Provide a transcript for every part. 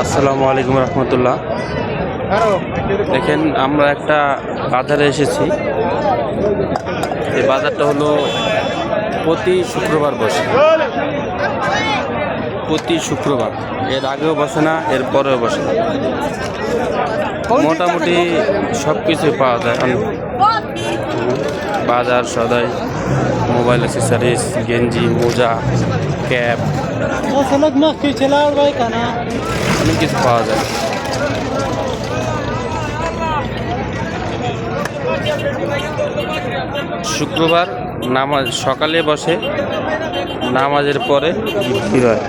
আসসালামু আলাইকুম রহমতুল্লাহ। দেখেন আমরা একটা বাজারে এসেছি। এই বাজারটা হলো প্রতি শুক্রবার বসে, প্রতি শুক্রবার। এর আগেও বসে না, এর পরেও বসে না। মোটামুটি সব কিছুই পাওয়া যায়। বাজার সদাই, মোবাইল অ্যাক্সেসরিজ, গেঞ্জি, মোজা, ক্যাপ, অনেক কিছু পাওয়া যায়। শুক্রবার নামাজ সকালে বসে, নামাজের পরে ভিড় হয়।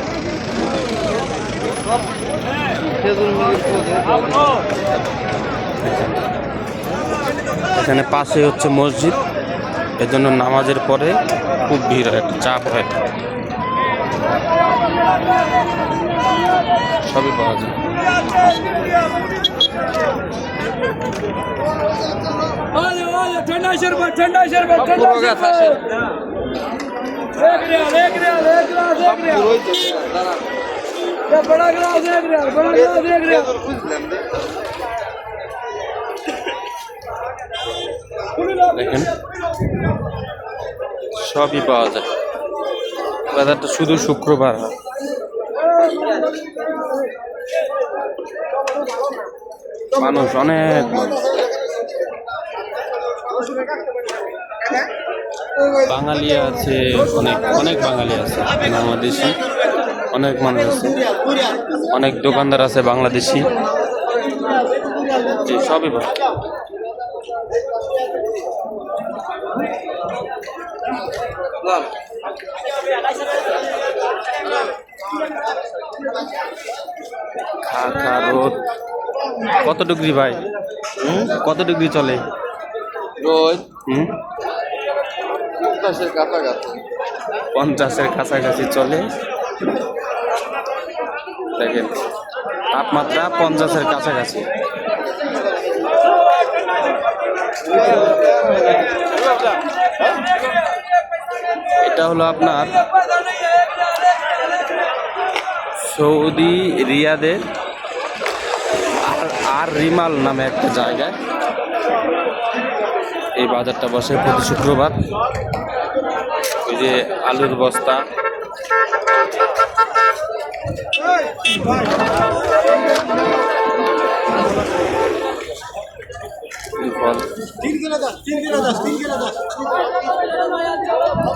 এখানে পাশে হচ্ছে মসজিদ, এজন্য নামাজের পরে খুব ভিড় হয়, চাপ হয়। সবই পাওয়া যায়। দেখেন সবই পাওয়া যায়। বাজারটা শুধু শুক্রবার হয়। মানুষ অনেক, বাঙালি আছে, অনেক অনেক বাঙালি আছে, বাংলাদেশি অনেক মানুষ আছে, অনেক দোকানদার আছে বাংলাদেশি। সবই ভালো। খা রোদ কত ডিগ্রি ভাই? কত ডিগ্রি চলে রোদ? 50-এর কাছাকাছি চলে। দেখেন তাপমাত্রা 50-এর কাছাকাছি। এটা হলো আপনার সৌদি রিয়াদের আর রিমাল নামে একটা জায়গায় এই বাজারটা বসে প্রতি শুক্রবার। ওই যে আলুর বস্তা,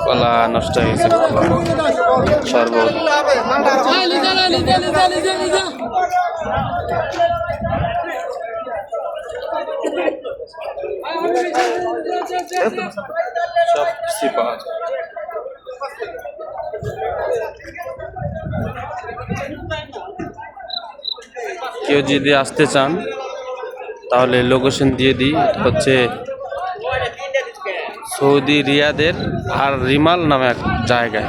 কলা নষ্ট হয়ে গেছে, শরবত। সব কিছু পাওয়া যায়। কেউ যদি আসতে চান তাহলে লোকেশন দিয়ে দিই। হচ্ছে সৌদি রিয়াদের আর রিমাল নামে এক জায়গায়।